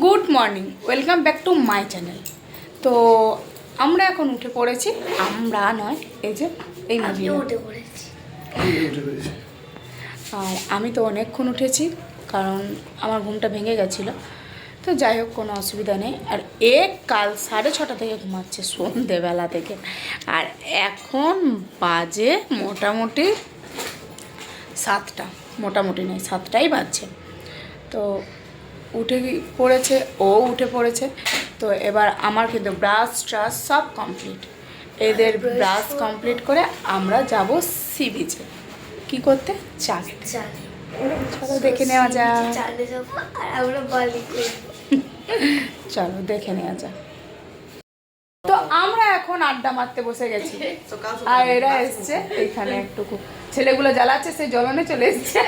Good morning, welcome back to my channel. তো আমরা এখন উঠে পড়েছি, আমরা নয়, এই যে এই মহিলা উঠে পড়েছি। আর আমি তো অনেকক্ষণ উঠেছি, কারণ আমার ঘুমটা ভেঙে গেছিলো। তো যাই হোক, কোনো অসুবিধা নেই। আর কাল 6:30 থেকে ঘুমাচ্ছে, সন্ধেবেলা থেকে। আর এখন বাজে মোটামুটি 7টা, মোটামুটি নেই 7টাই বাজছে। তো উঠে পড়েছে, ও উঠে পড়েছে। তো এবার আমার কিন্তু ব্রাশ ট্রাশ সব কমপ্লিট। এদের ব্রাশ কমপ্লিট করে আমরা যাব সি বিচে। কী করতে? চা খেতে। চলো দেখে নেওয়া যাক। চলো দেখে নেওয়া যাক। তো আমরা এখন আড্ডা মারতে বসে গেছি, আর এরা এসছে এইখানে একটুকু। ছেলেগুলো জ্বালাচ্ছে, সেই জ্বলনে চলে এসছে।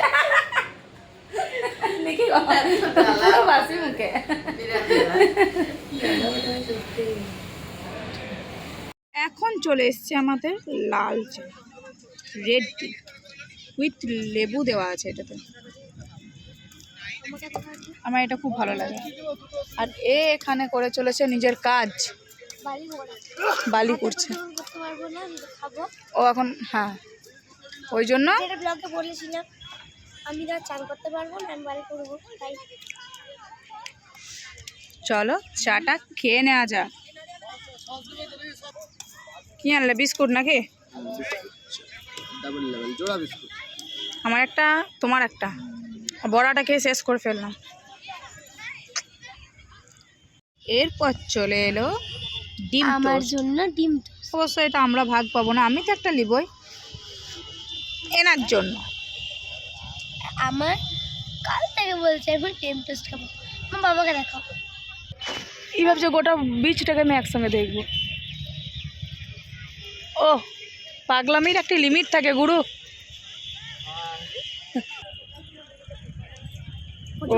বাসি মুখে। এখন চলে এসছে আমাদের লাল চা, রেড টি উইথ লেবু দেওয়া আছে এটাতে। আমার এটা খুব ভালো লাগে। আর এখানে করে চলেছে নিজের কাজ, বালি করছে ও এখন। হ্যাঁ, ওই জন্য বলেছিলাম আমি চান করতে পারবো না, আমি বাড়ি করবো। তাই চলো চাটা খেয়ে নেওয়া যাক। কি আনলে? বিস্কুট নাকি? আমার একটা, তোমার একটা। বড়াটা খেয়ে শেষ করে ফেললাম। এরপর চলে এলো ডিম। আমার জন্য ডিম। অবশ্যই এটা আমরা ভাগ পাবো না, আমি তো একটা নিবই এনার জন্য। আমার কাল থেকে বলছে এখন ডিম টেস্ট খাবো। আমার বাবাকে দেখাও। এই ভাবছে গোটা বীজটাকে আমি একসঙ্গে দেখবো। ও পাগলামির একটা লিমিট থাকে গুরু। ও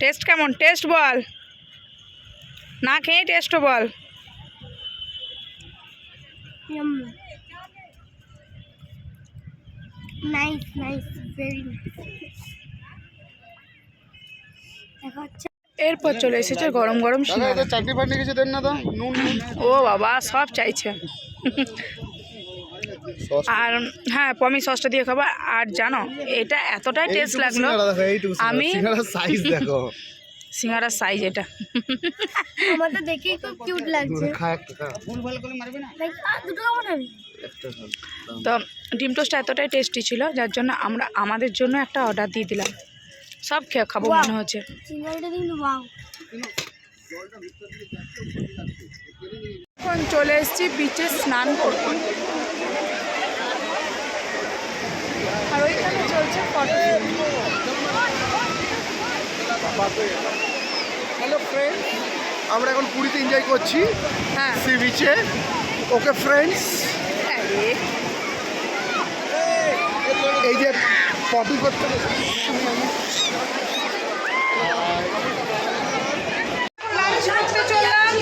টেস্ট কেমন? টেস্ট বল, না খেয়ে টেস্ট বল। Nice nice, very nice. এরপর চলে এসেছে গরম গরম চাটনি ফাটনি কিছু দেন না তো। ও বাবা, সব চাইছে। আর হ্যাঁ, পমি সসটা দিয়ে খাবো। আর জানো এটা এতটাই টেস্ট লাগলো, আমি সিঙ্গারার সাইজ এটা আমাদের দেখেই খুব কিউট লাগছে। তো ডিম টোস্ট এতটাই টেস্টি ছিল, যার জন্য আমরা আমাদের জন্য একটা অর্ডার দিয়ে দিলাম। সব খেয়ে খাবো মনে হচ্ছে। এখন চলে এসেছি বিচে স্নান করতে। আর ওইখানে চলছে ফটো। হ্যালো ফ্রেন্ডস, আমরা এখন পুরীতে এনজয় করছি। হ্যাঁ, সি বিচে। ওকে ফ্রেন্ডস, এই যে পটি করতে চললাম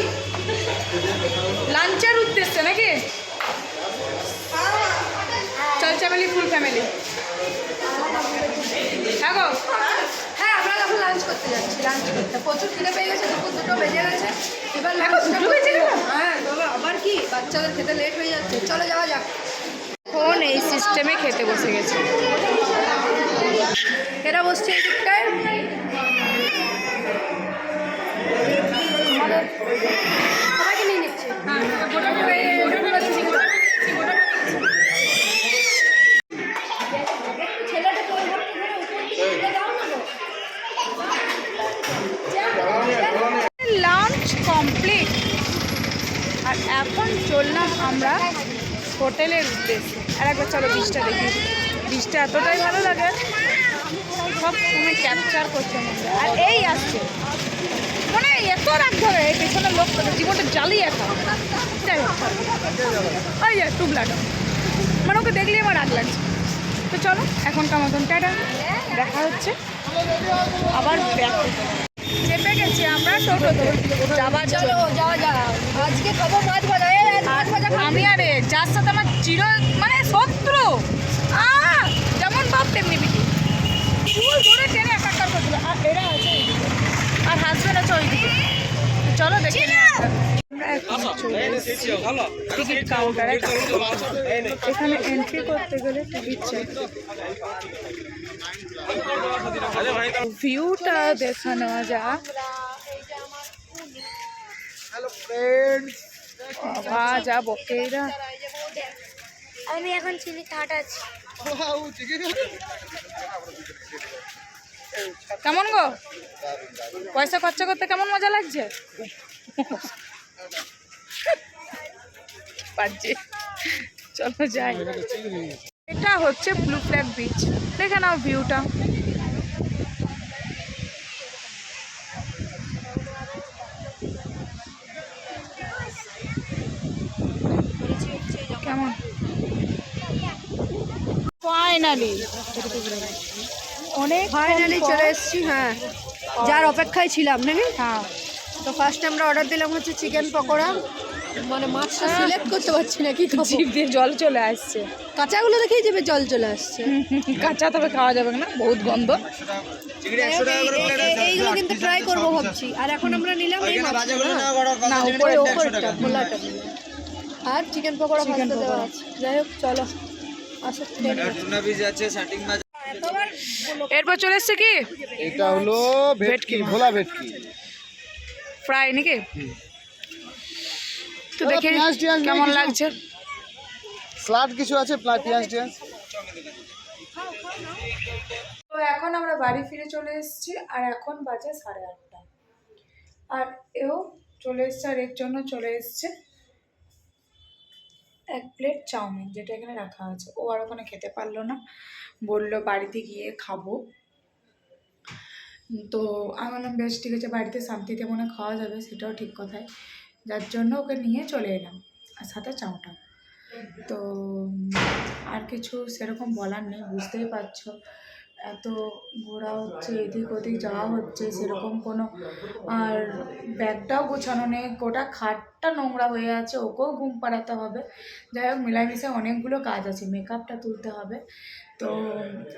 লাঞ্চের উদ্দেশ্যে নাকি? চল ফ্যামিলি, ফুল ফ্যামিলি। হ্যাঁ, আমরা এখন লাঞ্চ করতে যাচ্ছি। লাঞ্চ করতে প্রচুর খিদে পেয়ে গেছে, দুপুর 2টো বেজে গেছে। এবার হ্যাঁ, তবে আবার কি বাচ্চাদের খেতে লেট হয়ে যাচ্ছে। চলে যাওয়া যাক। এখন এই সিস্টেমে খেতে বসে গেছে। এরা বসছে এই দিকটায়, সবাইকে নিয়ে নিচ্ছে। Lunch complete. আর এখন চললাম আমরা হোটেলের উদ্দেশ্যে। আর একবার চলো বীজটা দেখি। বীজটা এতটাই ভালো লাগে, সব সময় ক্যাপচার করছে মনে। আর এই আসছে, মানে এত রাগ ধরে এই পেছনের লোক জীবনটা জ্বালিয়ে খাও। যাই হোক, ওই যে টুবলাটা, মানে ওকে দেখলেই আমার রাগ লাগছে। তো চলো এখনকার মতন টাটা, দেখা হচ্ছে আবার ব্যাক। চেপে গেছি আমরা টোটোতে যাওয়া। চলো যাওয়া যাক। আজকে খাবো মাছ ভাজা। আমি আরে যার সাথে আমার চির মানে শত্রু, যেমন বাপ তেমনি বিটি, চুল ধরে টেনে একাকার করছিল। আর এরা আছে চলো দেখে নিই আমরা এখন চলে এসেছি টিকিট কাউন্টারে। এখানে এন্ট্রি করতে গেলে টিকিট চাই। ভিউটা দেখা নেওয়া যাক। হ্যালো ফ্রেন্ডস, বাবা যা বকেরা। আমি এখন চিলিতে হাঁটাচ্ছি। কেমন গো, পয়সা খরচা করতে কেমন মজা লাগছে? পারছি, চলো যাই। এটা হচ্ছে ব্লু ফ্ল্যাগ বিচ, দেখে নাও ভিউটা। কেমন ফাইনালি অনেক ফাইনালি চলে এসেছি। হ্যাঁ, যার অপেক্ষায় ছিলাম নাকি। হ্যাঁ, তো ফার্স্টে আমরা অর্ডার দিলাম হচ্ছে চিকেন পকোড়া। মানে মাছটা সিলেক্ট করতে পারছি না কি খাবো, জিভ দিয়ে জল চলে আসছে। কাঁচাগুলো দেখেই যাবে জল চলে আসছে। কাঁচা তবে খাওয়া যাবে না, বহুত গন্ধ। এইগুলো কিন্তু ট্রাই করবো ভাবছি। আর এখন আমরা নিলাম এই মাছটা, না উপরে ওপরটা খোলাটা নিলাম। আর চিকেন পকোড়া ভাজতে দেওয়া আছে। যাই হোক চলো আসো। এরপর চলে এসছে কি এটা হলো ভেটকি, ভোলা ভেটকি ফ্রাই নাকি? তো দাদা, দেখি পেঁয়াজ টিয়াজ নেই কেমন কিছু? লাগছে। স্লাড কিছু আছে, পেঁয়াজ টিয়াজ। তো এখন আমরা বাড়ি ফিরে চলে এসেছি আর এখন বাজে 8:30। আর এও চলে এসছে, আর এর জন্য চলে এসছে 1 প্লেট চাউমিন, যেটা এখানে রাখা আছে। ও আর ওখানে খেতে পারলো না, বললো বাড়িতে গিয়ে খাবো। তো আমি বললাম বেশ ঠিক আছে, বাড়িতে শান্তিতে মনে খাওয়া যাবে, সেটাও ঠিক কথাই। যার জন্য ওকে নিয়ে চলে এলাম, আর সাথে চাউটা। তো আর কিছু সেরকম বলার নেই, বুঝতেই পারছো এত ঘোরা হচ্ছে, এদিক ওদিক যাওয়া হচ্ছে, সেরকম কোনো আর ব্যাগটাও গোছানো নেই, গোটা খাটটা নোংরা হয়ে আছে, ওকেও ঘুম পাড়াতে হবে। যাই হোক মিলামিশে অনেকগুলো কাজ আছে, মেকআপটা তুলতে হবে। তো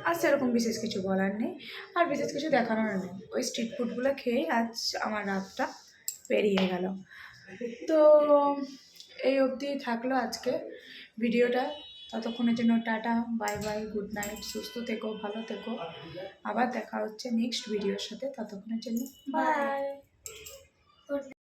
আর সেরকম বিশেষ কিছু বলার নেই, আর বিশেষ কিছু দেখানোর নেই। ওই স্ট্রিট ফুডগুলো খেয়েই আজ আমার রাতটা পেরিয়ে গেল। তো এই অবধি থাকলো আজকে ভিডিওটা। ততক্ষণের জন্য tata, bye bye, good night, সুস্থ থেকো, ভালো থেকো। আবার দেখা হচ্ছে নেক্সট ভিডিওর সাথে, ততক্ষণের জন্য বাই।